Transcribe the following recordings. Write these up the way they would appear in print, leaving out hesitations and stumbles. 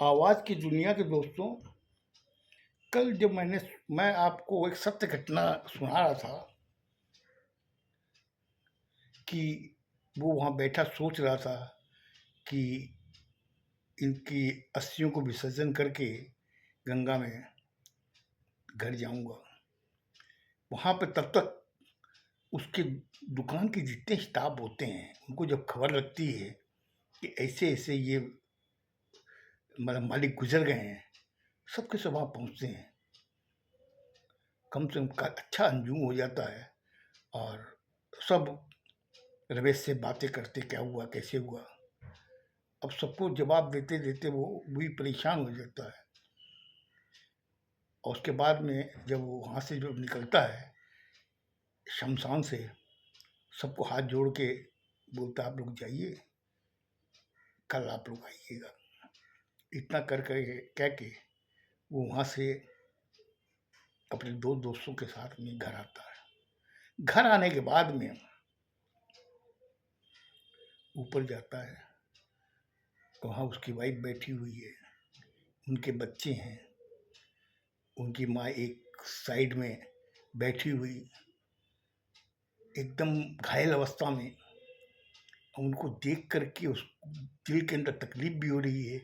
आवाज़ की दुनिया के दोस्तों, कल जब मैं आपको एक सत्य घटना सुना रहा था कि वो वहाँ बैठा सोच रहा था कि इनकी अस्थियों को विसर्जन करके गंगा में घर जाऊँगा। वहाँ पे तब तक उसके दुकान के जितने स्टाफ होते हैं, उनको जब खबर लगती है कि ऐसे-ऐसे ये मतलब मालिक गुज़र गए हैं, सब के सब वहाँ पहुँचते हैं। कम से कम का अच्छा हंजूम हो जाता है और सब रमेश से बातें करते, क्या हुआ, कैसे हुआ। अब सबको जवाब देते-देते वो भी परेशान हो जाता है और उसके बाद में जब वो वहाँ से जब निकलता है शमशान से, सबको हाथ जोड़ के बोलता है, "आप लोग जाइए, कल आप लोग आइएगा।" इतना कर के कह के वो वहाँ से अपने 2 दोस्तों के साथ में घर आता है। घर आने के बाद में ऊपर जाता है, तो वहाँ उसकी वाइफ़ बैठी हुई है, उनके बच्चे हैं, उनकी माँ एक साइड में बैठी हुई एकदम घायल अवस्था में। उनको देख कर के उस दिल के अंदर तकलीफ भी हो रही है,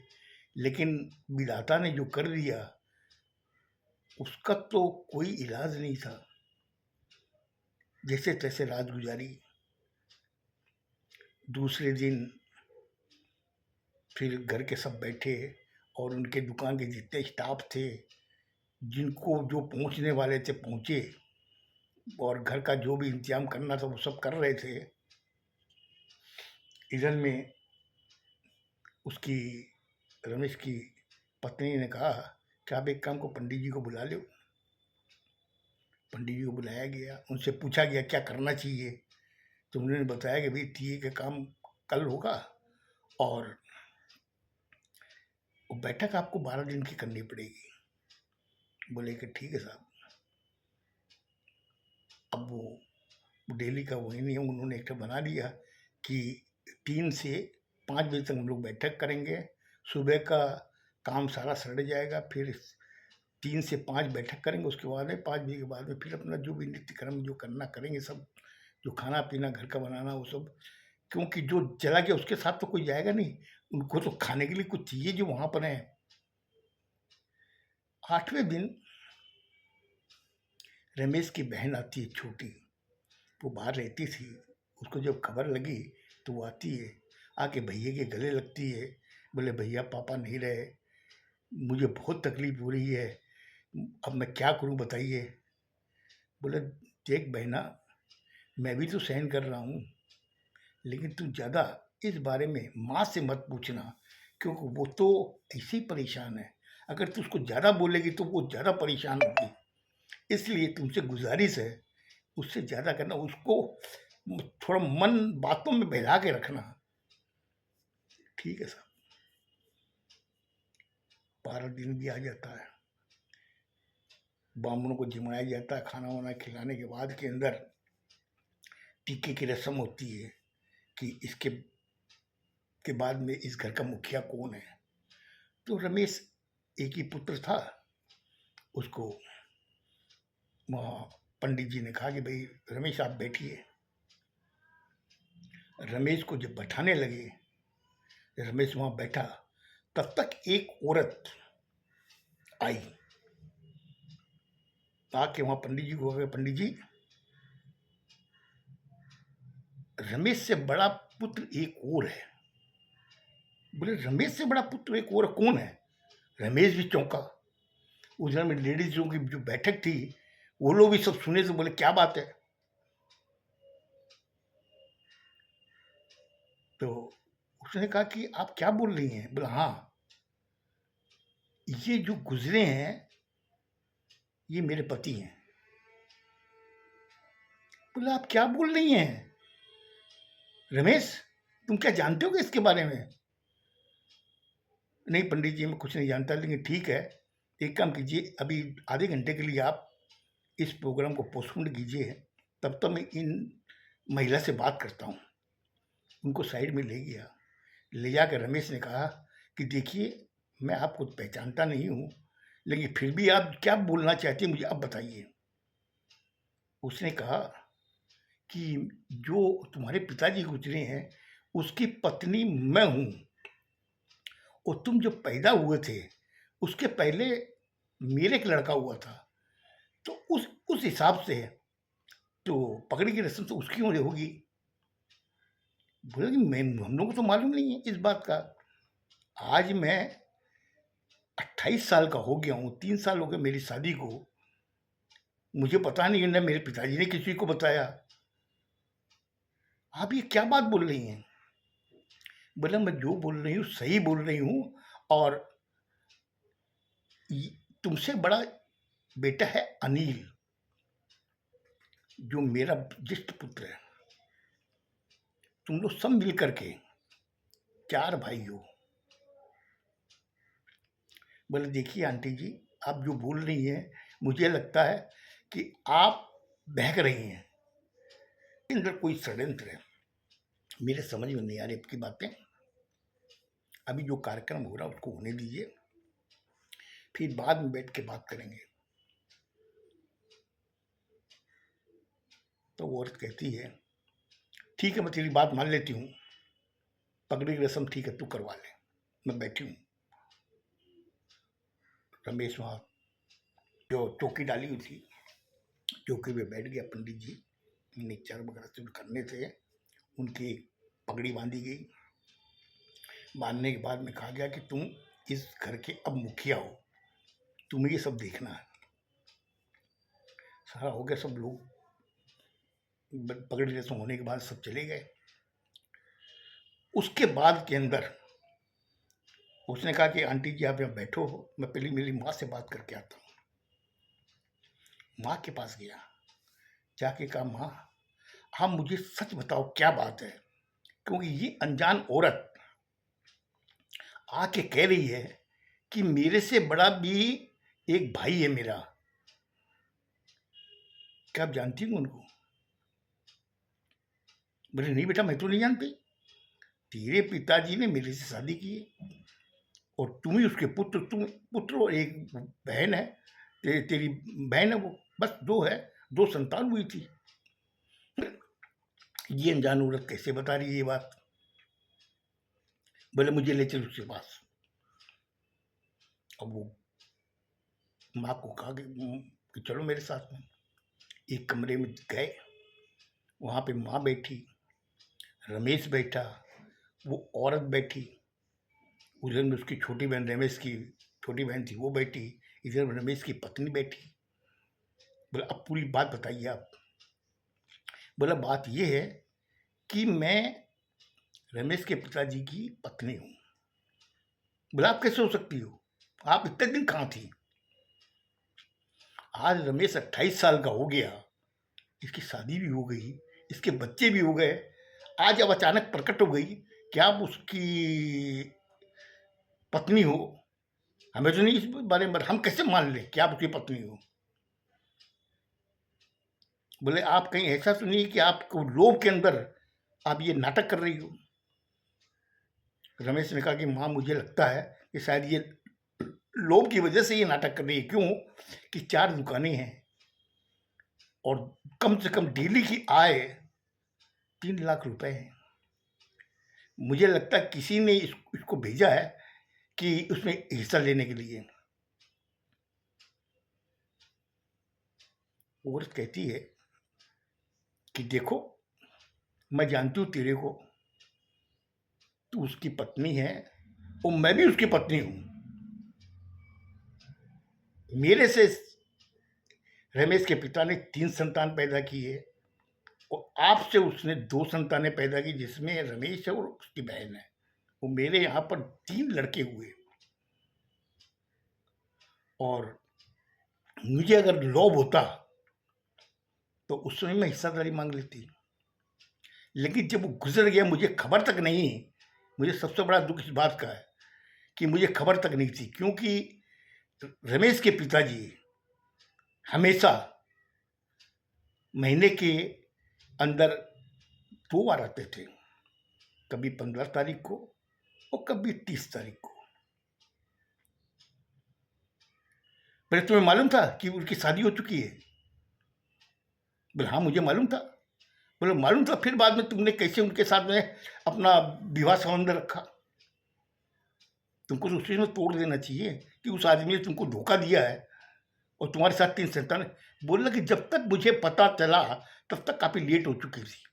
लेकिन विधाता ने जो कर दिया उसका तो कोई इलाज नहीं था। जैसे तैसे रात गुजारी। दूसरे दिन फिर घर के सब बैठे और उनके दुकान के जितने स्टाफ थे, जिनको जो पहुंचने वाले थे पहुंचे और घर का जो भी इंतजाम करना था वो सब कर रहे थे। इधर में उसकी रमेश की पत्नी ने कहा कि आप एक काम को पंडित जी को बुला लो। पंडित जी को बुलाया गया, उनसे पूछा गया क्या करना चाहिए, तो उन्होंने बताया कि भाई टीए का काम कल होगा और वो बैठक आपको 12 दिन की करनी पड़ेगी। बोले कि ठीक है साहब। अब वो डेली का वही नियम उन्होंने एक बना दिया कि 3 से 5 बजे तक हम लोग बैठक करेंगे। सुबह का काम सारा सड़ जाएगा, फिर 3 से 5 बैठक करेंगे, उसके बाद में 5 बजे के बाद में फिर अपना जो भी नित्य कर्म जो करना करेंगे सब, जो खाना-पीना घर का बनाना वो सब। क्योंकि जो चला गया उसके साथ तो कोई जाएगा नहीं, उनको तो खाने के लिए कुछ चाहिए जो वहाँ पर हैं। 8वें दिन रमेश की बहन आती है छोटी, वो बाहर रहती थी, उसको जब खबर लगी तो वो आती है, आके भैया के गले लगती है, बोले भैया पापा नहीं रहे, मुझे बहुत तकलीफ हो रही है, अब मैं क्या करूं बताइए। बोले देख बहना, मैं भी तो सहन कर रहा हूँ, लेकिन तू ज़्यादा इस बारे में माँ से मत पूछना, क्योंकि वो तो ऐसे ही परेशान है, अगर तू उसको ज़्यादा बोलेगी तो वो ज़्यादा परेशान होगी, इसलिए तुमसे गुजारिश है उससे ज़्यादा करना, उसको थोड़ा मन बातों में बहला के रखना। ठीक है साहब। 12 दिन भी आ जाता है, ब्राह्मणों को जिमाया जाता है, खाना वाना खिलाने के बाद के अंदर टीके की रस्म होती है कि इसके के बाद में इस घर का मुखिया कौन है। तो रमेश एक ही पुत्र था, उसको वहाँ पंडित जी ने कहा कि भाई रमेश आप बैठिए। रमेश को जब बैठाने लगे, रमेश वहाँ बैठा, तब तक एक औरत आई, आके वहाँ पंडित जी को कहा, पंडित जी रमेश से बड़ा पुत्र एक और है। बोले रमेश से बड़ा पुत्र एक और कौन है? रमेश भी चौंका। उधर में लेडीजों की जो बैठक थी वो लोग भी सब सुने, तो बोले क्या बात है। तो उसने कहा कि आप क्या बोल रही हैं? बोला हाँ, ये जो गुजरे हैं ये मेरे पति हैं। बोला आप क्या बोल रही हैं रमेश, तुम क्या जानते हो इसके बारे में? नहीं पंडित जी मैं कुछ नहीं जानता, लेकिन ठीक है, एक काम कीजिए, अभी आधे घंटे के लिए आप इस प्रोग्राम को पोस्टपोन कीजिए, तब तक मैं इन महिला से बात करता हूँ। उनको साइड में ले गया, ले जाकर रमेश ने कहा कि देखिए मैं आपको पहचानता नहीं हूँ, लेकिन फिर भी आप क्या बोलना चाहती हैं मुझे अब बताइए। उसने कहा कि जो तुम्हारे पिताजी गुजरे हैं, उसकी पत्नी मैं हूँ और तुम जब पैदा हुए थे, उसके पहले मेरे एक लड़का हुआ था। तो उस हिसाब से तो पगड़ी की रस्म तो उसकी होनी होगी। बोला कि मैं हम लोगों को तो मालूम नहीं है इस बात का। आज मैं 28 साल का हो गया हूँ, 3 साल हो गए मेरी शादी को। मुझे पता नहीं ना मेरे पिताजी ने किसी को बताया। आप ये क्या बात बोल रही हैं? बोला मैं जो बोल रही हूँ सही बोल रही हूँ। और तुमसे बड़ा बेटा है अनिल, जो मेरा ज्येष्ठ पुत्र है। तुम लोग सब मिल करके 4 भाई हो। बोले देखिए आंटी जी, आप जो बोल रही हैं मुझे लगता है कि आप बहक रही हैं। अंदर कोई षड्यंत्र है, मेरे समझ में नहीं आ रही आपकी बातें। अभी जो कार्यक्रम हो रहा है उसको होने दीजिए, फिर बाद में बैठ के बात करेंगे। तो वो औरत कहती है ठीक है मैं तेरी बात मान लेती हूँ, पगड़ी की रस्म ठीक है तू करवा ले, मैं बैठी हूँ। रमेश वहाँ जो चौकी डाली हुई थी, चौकी पे बैठ गया। पंडित जी निच्चर वगैरह से करने थे, उनकी पगड़ी बांधी गई। बांधने के बाद में कहा गया कि तुम इस घर के अब मुखिया हो, तुम्हें ये सब देखना है। सारा हो गया, सब लोग पगड़ी रस्म होने के बाद सब चले गए। उसके बाद के अंदर उसने कहा कि आंटी जी आप यहाँ बैठो हो, मैं पहले मेरी माँ से बात करके आता हूँ। माँ के पास गया, जाके कहा माँ आप मुझे सच बताओ क्या बात है, क्योंकि ये अनजान औरत आके कह रही है कि मेरे से बड़ा भी एक भाई है मेरा। क्या आप जानती हो उनको? बोले नहीं बेटा मैं तो नहीं जानती, तेरे पिताजी ने मेरे से शादी की है और तुम ही उसके पुत्र, तुम पुत्र और एक बहन है, तेरी बहन है वो, बस दो है, 2 संतान हुई थी। ये अनजान औरत कैसे बता रही है ये बात? बोले मुझे ले चल उसके पास। अब वो माँ को कहा कि चलो मेरे साथ में। एक कमरे में गए, वहाँ पे माँ बैठी, रमेश बैठा, वो औरत बैठी, उधर में उसकी छोटी बहन, रमेश की छोटी बहन थी वो बैठी, इधर रमेश की पत्नी बैठी। बोला अब पूरी बात बताइए आप। बोला बात ये है कि मैं रमेश के पिताजी की पत्नी हूँ। बोला आप कैसे हो सकती हो, आप इतने दिन कहाँ थी? आज रमेश 28 साल का हो गया, इसकी शादी भी हो गई, इसके बच्चे भी हो गए, आज अब अचानक प्रकट हो गई कि आप उसकी पत्नी हो। हमें तो नहीं इस बारे में, हम कैसे मान लें कि आप उसकी पत्नी हो? बोले आप कहीं ऐसा तो नहीं कि आपको लोभ के अंदर आप ये नाटक कर रही हो? रमेश ने कहा कि माँ मुझे लगता है कि शायद ये लोभ की वजह से ये नाटक कर रही है। क्यों कि 4 दुकानें हैं और कम से कम डेली की आय 3 लाख रुपए है। मुझे लगता है किसी ने इसको भेजा है कि उसमें हिस्सा लेने के लिए। औरत कहती है कि देखो मैं जानती हूँ तेरे को, तू उसकी पत्नी है और मैं भी उसकी पत्नी हूँ। मेरे से रमेश के पिता ने 3 संतान पैदा किए और आपसे उसने 2 संतानें पैदा की, जिसमें रमेश है और उसकी बहन है। वो मेरे यहाँ पर 3 लड़के हुए और मुझे अगर लोभ होता तो उस समय मैं हिस्सादारी मांग लेती, लेकिन जब वो गुजर गया मुझे खबर तक नहीं। मुझे सबसे बड़ा दुख इस बात का है कि मुझे खबर तक नहीं थी, क्योंकि रमेश के पिताजी हमेशा महीने के अंदर 2 बार आते थे, कभी 15 तारीख को और कभी 30 तारीख को। पहले तुम्हें मालूम था कि उनकी शादी हो चुकी है? बोले हाँ मुझे मालूम था। बोले मालूम था, फिर बाद में तुमने कैसे उनके साथ में अपना विवाह संबंध रखा? तुमको तो उसी में तोड़ देना चाहिए कि उस आदमी ने तुमको धोखा दिया है और तुम्हारे साथ 3 संतान है। बोला कि जब तक मुझे पता चला तब तक काफ़ी लेट हो चुकी थी।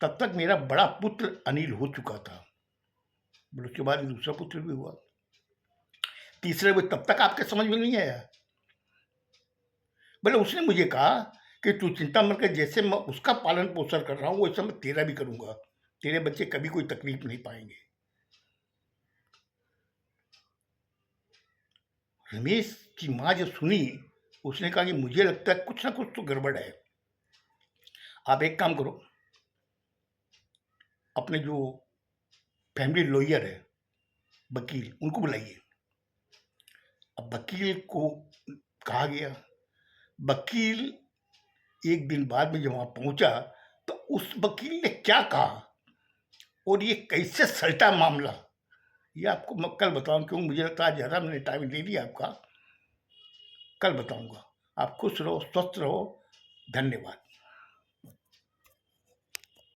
तब तक मेरा बड़ा पुत्र अनिल हो चुका था। बोले उसके बाद दूसरा पुत्र भी हुआ। तीसरे में तब तक आपके समझ में नहीं आया? बोले उसने मुझे कहा कि तू चिंता मत कर, जैसे मैं उसका पालन पोषण कर रहा हूँ वैसा मैं तेरा भी करूँगा। तेरे बच्चे कभी कोई तकलीफ नहीं पाएंगे। रमेश की माँ जब सुनी, उसने कहा कि मुझे लगता है कुछ ना कुछ तो गड़बड़ है। आप एक काम करो, अपने जो फैमिली लॉयर है, वकील, उनको बुलाइए। अब वकील को कहा गया। वकील एक दिन बाद में जब वहाँ पहुँचा तो उस वकील ने क्या कहा और ये कैसे सलटा मामला, ये आपको मैं कल बताऊँ, क्योंकि मुझे लगता है ज़्यादा मैंने टाइम ले लिया आपका। कल बताऊँगा। आप खुश रहो, स्वस्थ रहो। धन्यवाद।